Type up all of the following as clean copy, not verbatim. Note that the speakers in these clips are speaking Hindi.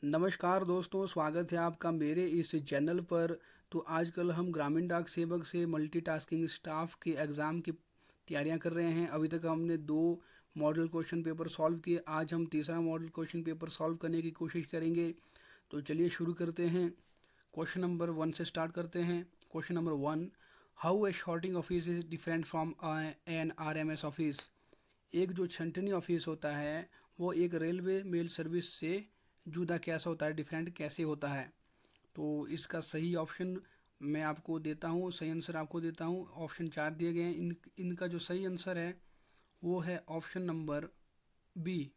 नमस्कार दोस्तों, स्वागत है आपका मेरे इस चैनल पर। तो आजकल हम ग्रामीण डाक सेवक से मल्टीटास्किंग स्टाफ के एग्ज़ाम की तैयारियां कर रहे हैं। अभी तक हमने 2 मॉडल क्वेश्चन पेपर सॉल्व किए। आज हम तीसरा मॉडल क्वेश्चन पेपर सॉल्व करने की कोशिश करेंगे। तो चलिए शुरू करते हैं। क्वेश्चन नंबर 1 से स्टार्ट करते हैं। Question number 1, how a sorting office is different from an RMS office. एक जो छंटनी ऑफिस होता है वो एक रेलवे मेल सर्विस से जुदा कैसा होता है, डिफरेंट कैसे होता है। तो इसका सही ऑप्शन मैं आपको देता हूँ, सही आंसर आपको देता हूँ। ऑप्शन 4 दिए गए हैं। इनका जो सही आंसर है वो है option number B,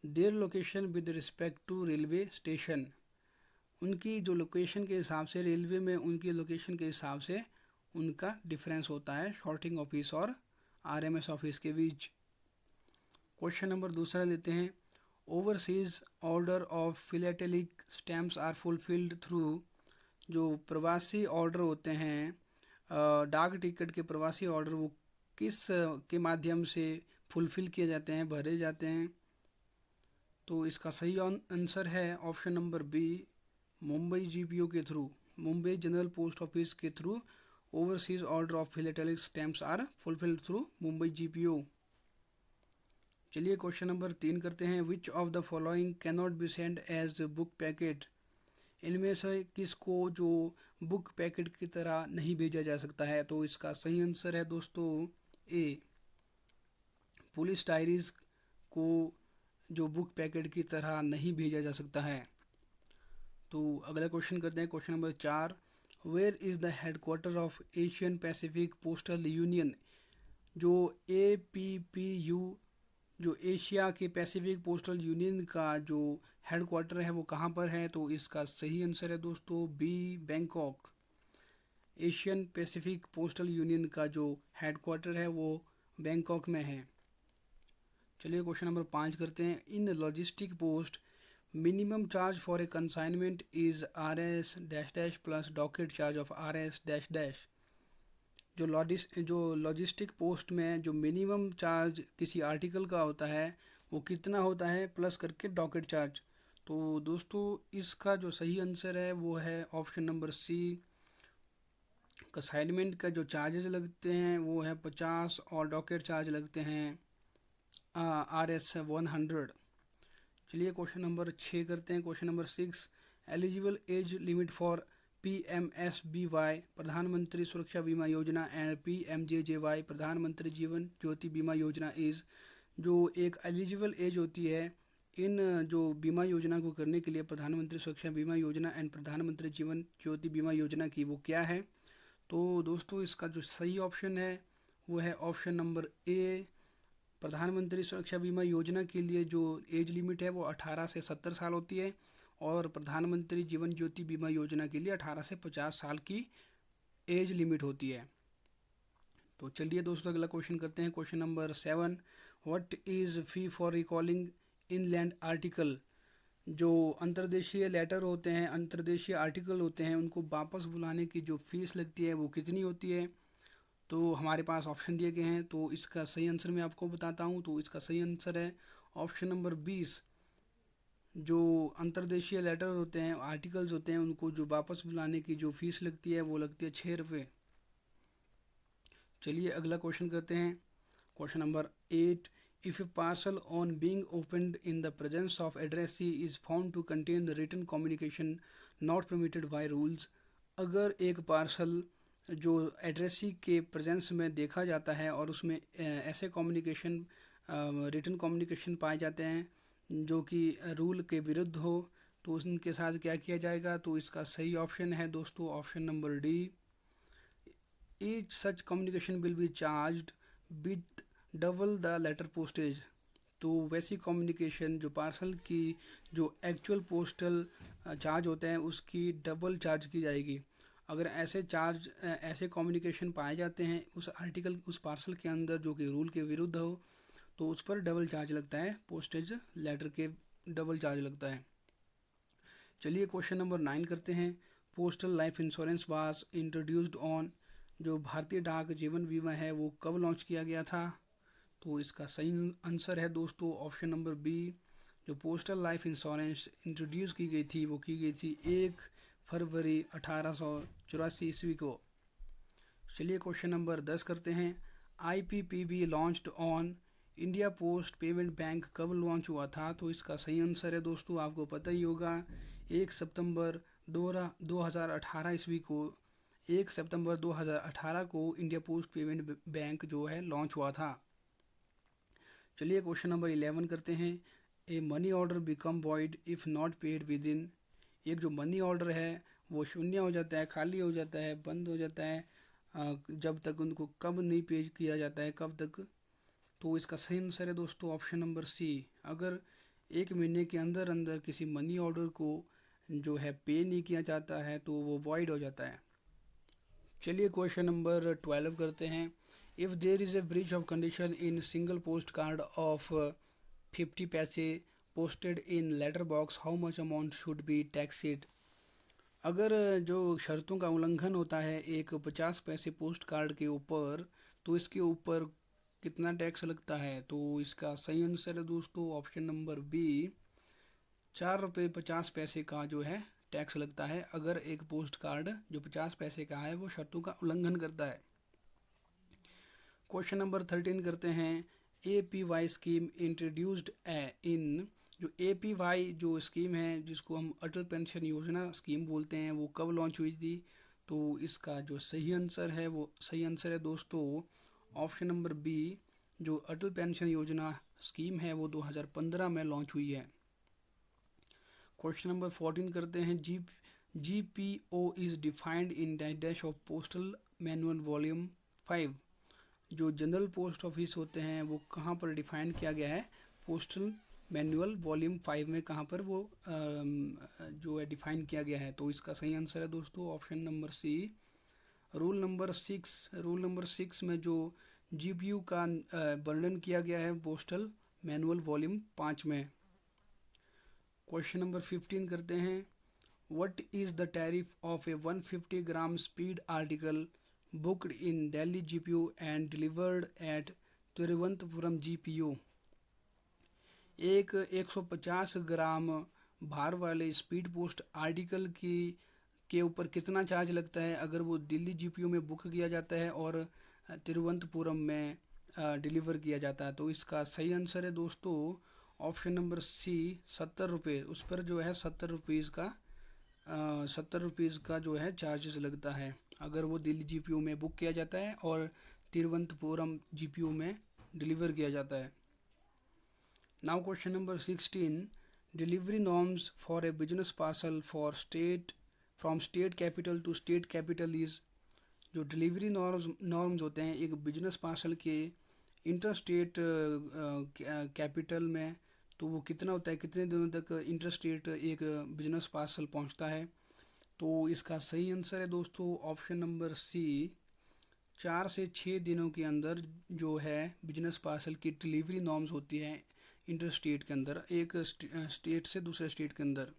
their location with respect to railway station. उनकी जो लोकेशन के हिसाब से, रेलवे में उनकी लोकेशन के हिसाब से उनका डिफरेंस होता है शॉर्टिंग ऑफिस और आरएमएस ऑफिस के बीच। क्वेश्चन नंबर दूसरा लेते हैं। Overseas order of philatelic stamps are fulfilled through. जो प्रवासी ऑर्डर होते हैं, डाक टिकट के प्रवासी ऑर्डर, वो किस के माध्यम से फुलफिल किए जाते हैं, भरे जाते हैं। तो इसका सही आंसर है option number B, Mumbai GPO के through, Mumbai general post office के through overseas order of philatelic stamps are fulfilled through Mumbai GPO. चलिए क्वेश्चन नंबर 3 करते हैं। Which of the following can not be send as book packet. इनमें से किसको जो बुक पैकेट की तरह नहीं भेजा जा सकता है। तो इसका सही आंसर है दोस्तों ए, पुलिस डायरीज को जो बुक पैकेट की तरह नहीं भेजा जा सकता है। तो अगला क्वेश्चन करते हैं। Question number 4, where is the headquarter of Asian Pacific Postal Union. जो APPU, जो एशिया के पैसिफिक पोस्टल यूनियन का जो हेडक्वार्टर है वो कहाँ पर है। तो इसका सही आंसर है दोस्तों B, Bangkok. Asian Pacific Postal Union का जो हेडक्वार्टर है वो बैंकॉक में है। चलिए क्वेश्चन नंबर 5 करते हैं। In logistic post minimum charge for a consignment is RS dash dash plus docket charge of RS dash dash. जो लॉजिस्टिक पोस्ट में जो मिनिमम चार्ज किसी आर्टिकल का होता है वो कितना होता है, प्लस करके डॉकेट चार्ज। तो दोस्तों इसका जो सही आंसर है वो है ऑप्शन नंबर सी, कंसाइनमेंट का जो चार्जेस लगते हैं वो है 50 और डॉकेट चार्ज लगते हैं RS 100। चलिए क्वेश्चन नंबर 6 करते हैं। Question number 6, eligible age limit for PMSBY प्रधानमंत्री सुरक्षा बीमा योजना एंड PMJJY प्रधानमंत्री जीवन ज्योति बीमा योजना इज़। जो एक एलिजिबल एज होती है इन जो बीमा योजना को करने के लिए, प्रधानमंत्री सुरक्षा बीमा योजना एंड प्रधानमंत्री जीवन ज्योति बीमा योजना की, वो क्या है। तो दोस्तों इसका जो सही ऑप्शन है वो है ऑप्शन नंबर ए, प्रधानमंत्री सुरक्षा बीमा योजना के लिए जो एज लिमिट है वो 18 से 70 साल होती है, और प्रधानमंत्री जीवन ज्योति बीमा योजना के लिए 18 से 50 साल की एज लिमिट होती है। तो चलिए दोस्तों अगला क्वेश्चन करते हैं। Question number 7, what is fee for recalling inland article. जो अंतर्देशीय लेटर होते हैं, अंतर्देशीय आर्टिकल होते हैं, उनको वापस बुलाने की जो फीस लगती है वो कितनी होती है। तो हमारे पास ऑप्शन दिए गए हैं। तो इसका सही आंसर मैं आपको बताता हूँ। तो इसका सही आंसर है ऑप्शन नंबर 20। जो अंतर्देशीय लेटर होते हैं, आर्टिकल्स होते हैं, उनको जो वापस बुलाने की जो फीस लगती है वो लगती है 6 रुपये। चलिए अगला क्वेश्चन करते हैं। Question number 8, if a parcel on being opened in the presence of addressee is found to contain the written communication not permitted by rules. अगर एक पार्सल जो एड्रेसी के प्रेजेंस में देखा जाता है और उसमें ऐसे कम्युनिकेशन, रिटन कम्युनिकेशन पाए जाते हैं जो कि रूल के विरुद्ध हो, तो उनके साथ क्या किया जाएगा। तो इसका सही ऑप्शन है दोस्तों option number D, each such communication will be charged with double the letter postage. तो वैसी कम्युनिकेशन जो पार्सल की जो एक्चुअल पोस्टल चार्ज होते हैं उसकी डबल चार्ज की जाएगी। अगर ऐसे कम्युनिकेशन पाए जाते हैं उस आर्टिकल, उस पार्सल के अंदर जो कि रूल के विरुद्ध हो, तो उस पर डबल चार्ज लगता है, पोस्टेज लेटर के डबल चार्ज लगता है। चलिए क्वेश्चन नंबर 9 करते हैं। Postal life insurance was introduced on. जो भारतीय डाक जीवन बीमा है वो कब लॉन्च किया गया था। तो इसका सही आंसर है दोस्तों ऑप्शन नंबर बी, जो पोस्टल लाइफ इंश्योरेंस इंट्रोड्यूस की गई थी वो की गई थी 1 फरवरी 1884 को। चलिए क्वेश्चन नंबर 10 करते हैं। IPPB launched on India post payment bank कब लॉन्च हुआ था? तो इसका सही आंसर है दोस्तों, आपको पता ही होगा, 1 सितंबर 2018 को 1 सितंबर 2018 को इंडिया पोस्ट पेमेंट बैंक जो है लॉन्च हुआ था। चलिए क्वेश्चन नंबर 11 करते हैं। A money order become void if not paid within. एक जो मनी ऑर्डर है वो शून्य हो जाता है, खाली हो जाता है, बंद हो जाता है जब तक उनको कब नहीं पे किया जाता है, कब तक? तो इसका सही आंसर है दोस्तों ऑप्शन नंबर सी। अगर 1 महीने के अंदर अंदर किसी मनी ऑर्डर को जो है पे नहीं किया जाता है तो वो वॉइड हो जाता है। चलिए क्वेश्चन नंबर 12 करते हैं। If there is a breach of condition in single post card of 50 paise posted in letter box, how much amount should be taxed? अगर जो शर्तों का उल्लंघन होता है एक 50 पैसे पोस्ट कार्ड के ऊपर, तो इसके ऊपर कितना टैक्स लगता है? तो इसका सही आंसर है दोस्तों ऑप्शन नंबर बी, 4 रुपये 50 पैसे का जो है टैक्स लगता है अगर एक पोस्ट कार्ड जो 50 पैसे का है वो शर्तों का उल्लंघन करता है। क्वेश्चन नंबर 13 करते हैं। APY scheme introduced in. जो APY जो स्कीम है जिसको हम अटल पेंशन योजना स्कीम बोलते हैं, वो कब लॉन्च हुई थी? तो इसका जो सही आंसर है वो सही आंसर है दोस्तों ऑप्शन नंबर बी, जो अटल पेंशन योजना स्कीम है वो 2015 में लॉन्च हुई है। क्वेश्चन नंबर 14 करते हैं। GPO is defined in dash of postal manual volume 5। जो जनरल पोस्ट ऑफिस होते हैं वो कहाँ पर डिफाइन किया गया है? पोस्टल मैनुअल वॉल्यूम 5 में कहाँ पर वो जो है डिफाइन किया गया है? तो इसका सही आंसर है दोस्तों option number C, rule number 6 में जो GPU का वर्णन किया गया है पोस्टल मैनुअल वॉल्यूम 5 में। क्वेश्चन नंबर 15 करते हैं। What is the tariff of A 150 gram speed article booked in Delhi GPU and delivered eight Thiruvananthapuram GPU? एक 150 ग्राम भार वाले स्पीड पोस्ट आर्टिकल की के ऊपर कितना चार्ज लगता है अगर वो दिल्ली GPU में बुक किया जाता है और तिरुवनंतपुरम में डिलीवर किया जाता है? तो इसका सही आंसर है दोस्तों ऑप्शन नंबर सी, 70 रुपये। उस पर जो है 70 रुपीज़ का जो है चार्जेस लगता है अगर वो दिल्ली GPU में बुक किया जाता है और तिरुवनंतपुरम GPU में डिलीवर किया जाता है। Now question number 16। Delivery norms for a business parcel for state from state capital to state capital is. जो डिलीवरी नॉर्म्स होते हैं एक बिजनेस पार्सल के इंटर स्टेट कैपिटल में, तो वो कितना होता है, कितने दिनों तक इंटर स्टेट एक बिजनेस पार्सल पहुंचता है? तो इसका सही आंसर है दोस्तों ऑप्शन नंबर सी, 4 से 6 दिनों के अंदर जो है बिजनेस पार्सल की डिलीवरी नॉर्म्स होती है इंटर स्टेट के अंदर, एक स्टेट से दूसरे स्टेट के अंदर।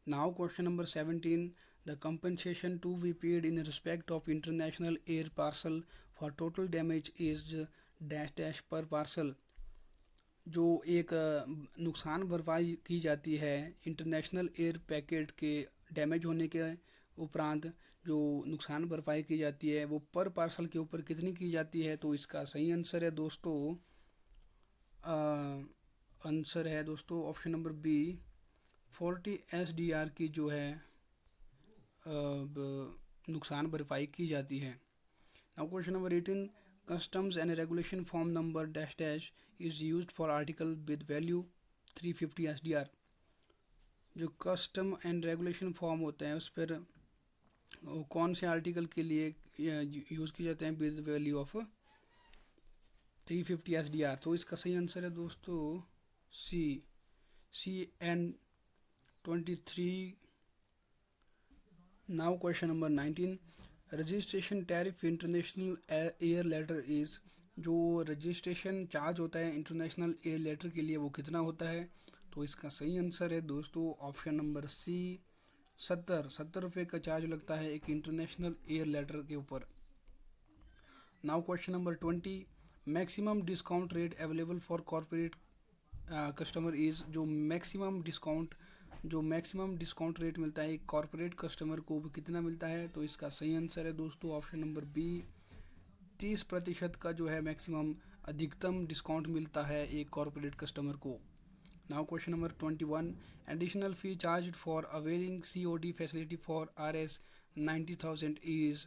Now question number 17। The compensation to be paid in respect of international air parcel for total damage is dash dash per parcel. जो एक नुकसान भरपाई की जाती है इंटरनेशनल एयर पैकेट के डैमेज होने के उपरांत, जो नुकसान भरपाई की जाती है वो पर पार्सल के ऊपर कितनी की जाती है? तो इसका सही आंसर है दोस्तों ऑप्शन नंबर बी, 40 SDR की जो है नुकसान भरपाई की जाती है। Now question number 18। Customs and regulation form number dash dash is used for article with value 350 SDR। जो कस्टम एंड रेगुलेशन फॉर्म होते हैं उस पर कौन से आर्टिकल के लिए यूज़ किए जाते हैं विद वैल्यू ऑफ 350 SDR? तो इसका सही आंसर है दोस्तों CN23। Now question number 19। Registration tariff international air letter is. जो रजिस्ट्रेशन चार्ज होता है इंटरनेशनल एयर लेटर के लिए वो कितना होता है? तो इसका सही आंसर है दोस्तों ऑप्शन नंबर सी, 70 रुपये का चार्ज लगता है एक इंटरनेशनल एयर लेटर के ऊपर। Now question number 20। Maximum discount rate available for corporate customer is जो मैक्सिमम डिस्काउंट रेट मिलता है एक कॉरपोरेट कस्टमर को वो कितना मिलता है? तो इसका सही आंसर है दोस्तों ऑप्शन नंबर बी, 30% का जो है मैक्सिमम अधिकतम डिस्काउंट मिलता है एक कॉरपोरेट कस्टमर को। Now question number 21, additional fee charged for availing COD facility for RS 90,000 is,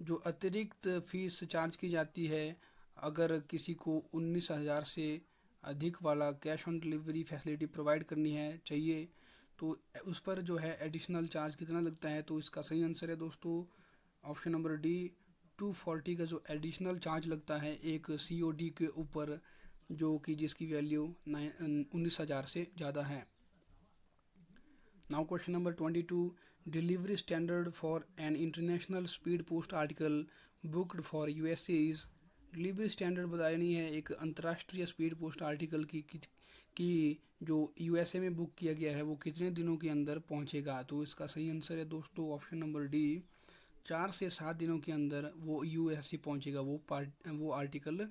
जो अतिरिक्त फीस चार्ज की जाती है अगर किसी को 19,000 से अधिक वाला cash on delivery facility provide करनी है चाहिए, तो उस पर जो है एडिशनल चार्ज कितना लगता है? तो इसका सही आंसर है दोस्तों ऑप्शन नंबर डी, 240 का जो एडिशनल चार्ज लगता है एक COD के ऊपर, जो कि जिसकी वैल्यू 19,000 से ज़्यादा है। Now question number 22, delivery standard for an international speed post article booked for USA is, delivery standard बतानी है एक अंतर्राष्ट्रीय स्पीड पोस्ट आर्टिकल की जो USA में बुक किया गया है वो कितने दिनों के अंदर पहुंचेगा? तो इसका सही आंसर है दोस्तों ऑप्शन नंबर डी, 4 से 7 दिनों के अंदर वो USA पहुंचेगा। वो आर्टिकल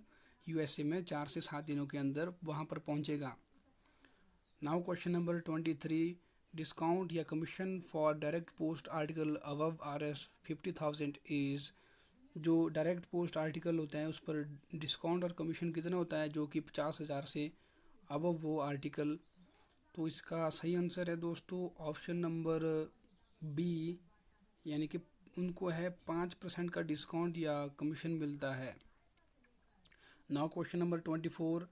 USA में 4 से 7 दिनों के अंदर वहाँ पर पहुंचेगा। नाउ क्वेश्चन नंबर 23, डिस्काउंट या commission for direct post article above RS 50,000 is, जो डायरेक्ट पोस्ट आर्टिकल होता है उस पर डिस्काउंट और कमीशन कितना होता है? जो कि 50,000 से अबव वो आर्टिकल। तो इसका सही आंसर है दोस्तों ऑप्शन नंबर बी, यानी कि उनको है 5% का डिस्काउंट या कमीशन मिलता है। Now question number 24,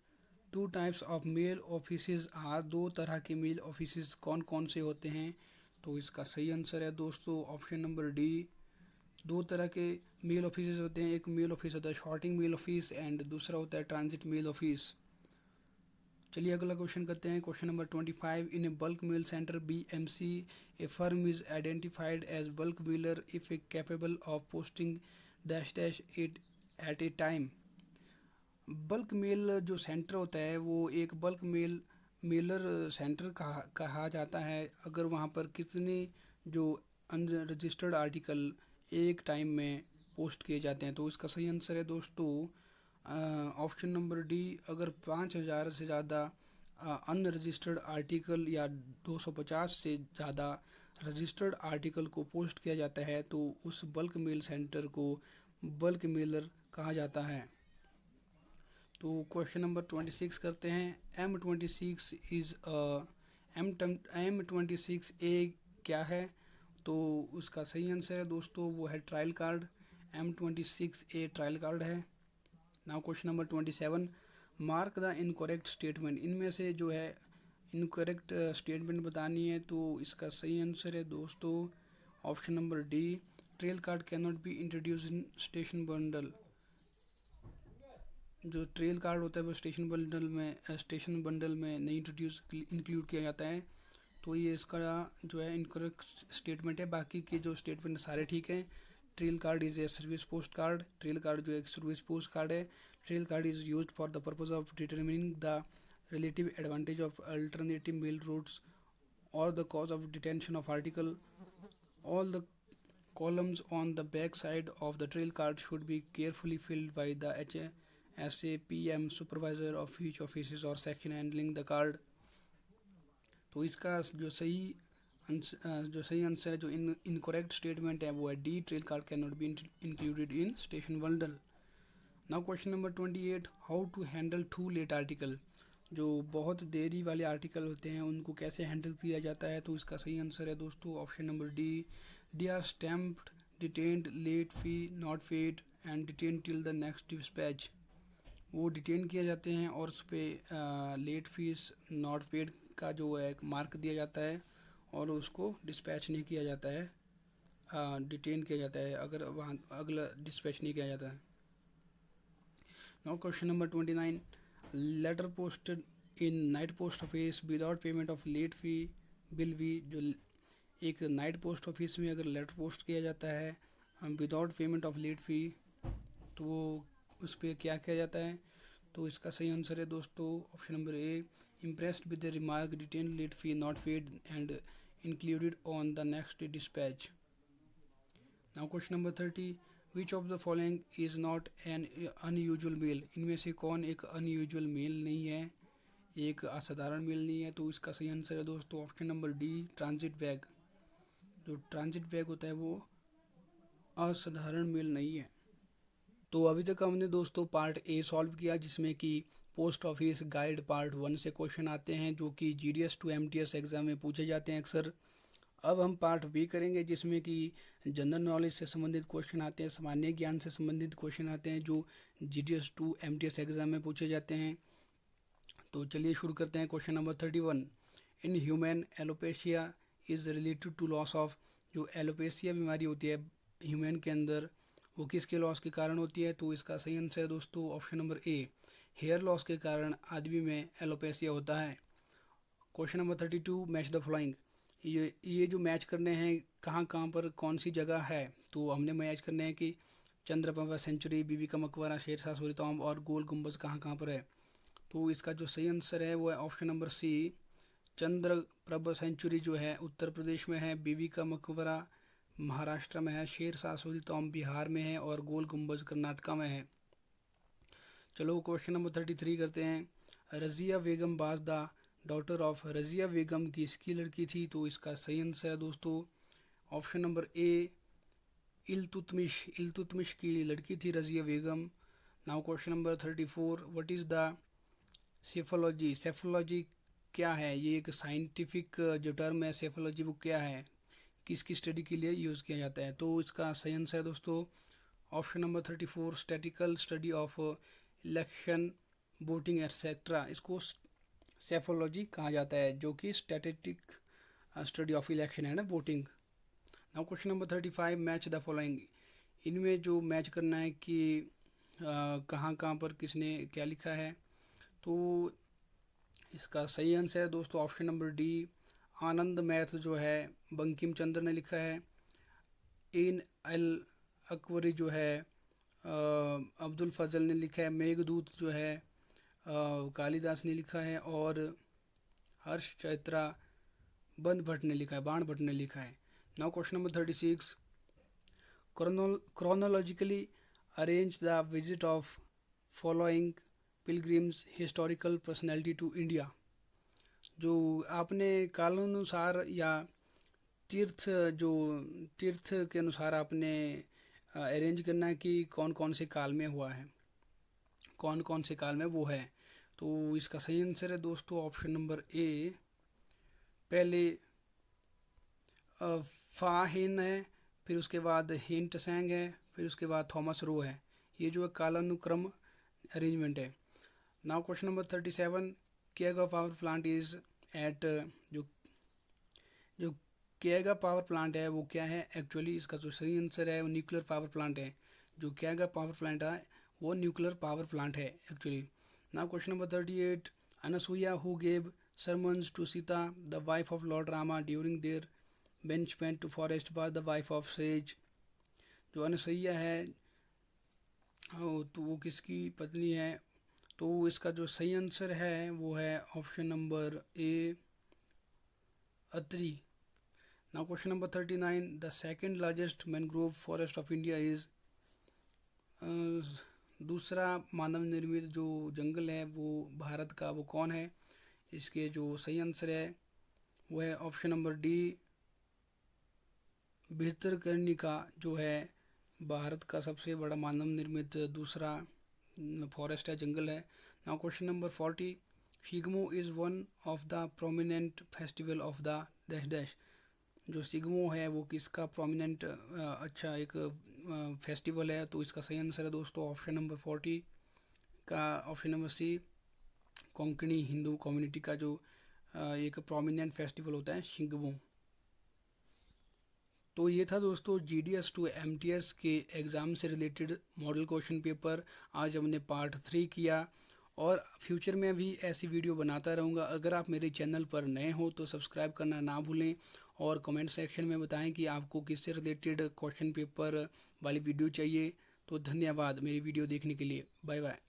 2 types of mail offices are, 2 तरह के मेल ऑफिसेज कौन कौन से होते हैं? तो इसका सही आंसर है दोस्तों ऑप्शन नंबर डी, 2 तरह के मेल ऑफिसेज होते हैं। एक मेल ऑफिस होता है शॉर्टिंग मेल ऑफिस एंड दूसरा होता है ट्रांजिट मेल ऑफिस। चलिए अगला क्वेश्चन करते हैं। Question number 25, in a bulk mail center BMC a firm is identified as bulk mailer if a capable of posting dash dash it at a time. Bulk mail जो सेंटर होता है वो एक बल्क मेलर सेंटर कहा जाता है अगर वहाँ पर कितने जो अनरजिस्टर्ड आर्टिकल एक टाइम में पोस्ट किए जाते हैं। तो इसका सही आंसर है दोस्तों ऑप्शन नंबर डी, अगर 5,000 से ज़्यादा अनरजिस्टर्ड आर्टिकल या 250 से ज़्यादा रजिस्टर्ड आर्टिकल को पोस्ट किया जाता है तो उस बल्क मेल सेंटर को बल्क मेलर कहा जाता है। तो क्वेश्चन नंबर 26 करते हैं। M26 इज़ M26A क्या है? तो उसका सही आंसर है दोस्तों वो है trial card. M26A trial card है। Now question number 27, mark the incorrect statement, इनमें से जो है इनकरेक्ट स्टेटमेंट बतानी है। तो इसका सही आंसर है दोस्तों option number D, trail card can not be introduce in station bundle. जो ट्रेल कार्ड होता है वो स्टेशन बंडल में नहीं इंक्लूड किया जाता है। तो ये इसका जो है इनकरेक्ट स्टेटमेंट है। बाकी के जो स्टेटमेंट सारे ठीक हैं। Trial card is a service post card, trial card जो एक सर्विस पोस्ट कार्ड है। Trial card is used for the purpose of determining the relative advantage of alternative mail routes और the cause of detention of article. All the columns on the back side of the trail card should be carefully filled by the SAPM supervisor of each offices or section handling the card। तो इसका जो सही आंसर है जो इनकरेक्ट स्टेटमेंट है वो है D, trail card can not be included in station bundle. Now question number 28, how to handle to late article, जो बहुत देरी वाले आर्टिकल होते हैं उनको कैसे हैंडल किया जाता है। तो इसका सही आंसर है दोस्तों option number D, they are stamped detained late fee not paid and detain till the next dispatch. वो डिटेन किए जाते हैं और उस पर लेट फीस नॉट पेड का जो है मार्क दिया जाता है और उसको डिस्पैच नहीं किया जाता है, डिटेन किया जाता है अगर वहाँ अगला डिस्पैच नहीं किया जाता है। Now question number 29, letter posted in night post office without payment of late fee will be, जो एक नाइट पोस्ट ऑफिस में अगर लेटर पोस्ट किया जाता है विदाउट पेमेंट ऑफ लेट फ़ी तो उस पर क्या किया जाता है। तो इसका सही आंसर है दोस्तों option number A, impressed with the remark detain late fee not paid and included on the next dispatch. Now question number 30, which of the following is not an unusual mail, इनमें से कौन एक अनयूजुअल मेल नहीं है? एक असाधारण मेल नहीं है। तो इसका सही आंसर है दोस्तों ऑप्शन नंबर डी, ट्रांजिट वेग। जो ट्रांजिट वेग होता है वो असाधारण मेल नहीं है। तो अभी तक हमने दोस्तों पार्ट ए सॉल्व किया, जिसमें कि पोस्ट ऑफिस गाइड पार्ट 1 से क्वेश्चन आते हैं जो कि GDS टू MTS एग्जाम में पूछे जाते हैं अक्सर। अब हम पार्ट बी करेंगे, जिसमें कि जनरल नॉलेज से संबंधित क्वेश्चन आते हैं, सामान्य ज्ञान से संबंधित क्वेश्चन आते हैं जो GDS टू MTS एग्जाम में पूछे जाते हैं। तो चलिए शुरू करते हैं। Question number 31, in human alopecia is related to loss of. जो एलोपेशिया बीमारी होती है ह्यूमन के अंदर, वो किसके लॉस के कारण होती है? तो इसका सही आंसर है दोस्तों option number A, hair loss के कारण आदमी में एलोपेशिया होता है। Question number 32, match the following. ये जो मैच करने हैं कहाँ कहाँ पर कौन सी जगह है, तो हमने मैच करने हैं कि चंद्रप्रभा सेंचुरी, बीबी का मकबरा, शेरशाह सूरी तोंब और गोल गुम्बज कहाँ कहाँ पर है। तो इसका जो सही आंसर है वो है option number C, Chandraprabha sanctuary जो है उत्तर प्रदेश में है, बीबी का मकबरा महाराष्ट्र में है, शेरशाह सूरी तोंब बिहार में है और गोल गुम्बज कर्नाटका में है। चलो क्वेश्चन नंबर 33 करते हैं। Razia Begum was the daughter of. Razia Begum किसकी लड़की थी? तो इसका सही आंसर है दोस्तों option number A, Iltutmish. Iltutmish की लड़की थी Razia Begum. Now question number 34, what is the psephology. Psephology क्या है? ये एक साइंटिफिक जो टर्म है सेफोलॉजी, वो क्या है, किसकी स्टडी के लिए यूज़ किया जाता है? तो इसका सही आंसर है दोस्तों option number 34, statistical study of election, voting etcetera. इसको सेफोलॉजी कहा जाता है, जो कि स्टैटिस्टिक स्टडी ऑफ इलेक्शन है ना, voting. Now question number 35, match the following. इनमें जो मैच करना है कि कहाँ कहाँ पर किसने क्या लिखा है। तो इसका सही आंसर है दोस्तों ऑप्शन नंबर डी, आनंद मैथ जो है बंकिम चंद्र ने लिखा है। इन अल अकबरी जो है अब्दुल फजल ने लिखा है। मेघदूत जो है कालिदास ने लिखा है। और हर्ष चैत्रा बंद भट्ट ने लिखा है, बाण भट्ट ने लिखा है। Now question number 36, chronologically arrange the visit of following pilgrims historical personality to India। जो आपने कालानुसार या तीर्थ जो तीर्थ के अनुसार आपने अरेंज करना है कि कौन कौन से काल में हुआ है, कौन कौन से काल में वो है। तो इसका सही आंसर है दोस्तों ऑप्शन नंबर ए, पहले फाहिन है, फिर उसके बाद हिंट सैंग है, फिर उसके बाद थॉमस रो है। ये जो है कालानुक्रम अरेंजमेंट है। नाउ क्वेश्चन नंबर 37, केगा पावर प्लांट इज़ एट। जो जो केगा पावर प्लांट है वो क्या है एक्चुअली? इसका जो सही आंसर है वो न्यूक्लियर पावर प्लांट है। जो केगा पावर प्लांट है वो न्यूक्लियर पावर प्लांट है actually. Now question number 38, Anasuya who gave sermons to Sita, the wife of Lord Rama, during their banishment to forest, was the wife of sage। जो अनसुईया है तो वो किसकी पत्नी है? तो इसका जो सही आंसर है वो है option number A, Atri. Now question number 39, the second largest mangrove forest of India is. दूसरा मानव निर्मित जो जंगल है वो भारत का वो कौन है? इसके जो सही आंसर है वो है ऑप्शन नंबर डी, भितरकनिका जो है भारत का सबसे बड़ा मानव निर्मित दूसरा फॉरेस्ट है, जंगल है। Now question number 40, Shigmo is one of the prominent festival of the dash dash. जो शिग्मो है वो किसका प्रोमिनेंट अच्छा एक फेस्टिवल है? तो इसका सही आंसर है दोस्तों ऑप्शन नंबर 40 का option number C, Konkani Hindu community का जो एक प्रोमिनेंट फेस्टिवल होता है शिग्मो। तो ये था दोस्तों GDS टू MTS के एग्ज़ाम से रिलेटेड मॉडल क्वेश्चन पेपर। आज हमने पार्ट 3 किया और फ्यूचर में भी ऐसी वीडियो बनाता रहूँगा। अगर आप मेरे चैनल पर नए हो तो सब्सक्राइब करना ना भूलें और कमेंट सेक्शन में बताएं कि आपको किससे रिलेटेड क्वेश्चन पेपर वाली वीडियो चाहिए। तो धन्यवाद मेरी वीडियो देखने के लिए। Bye bye.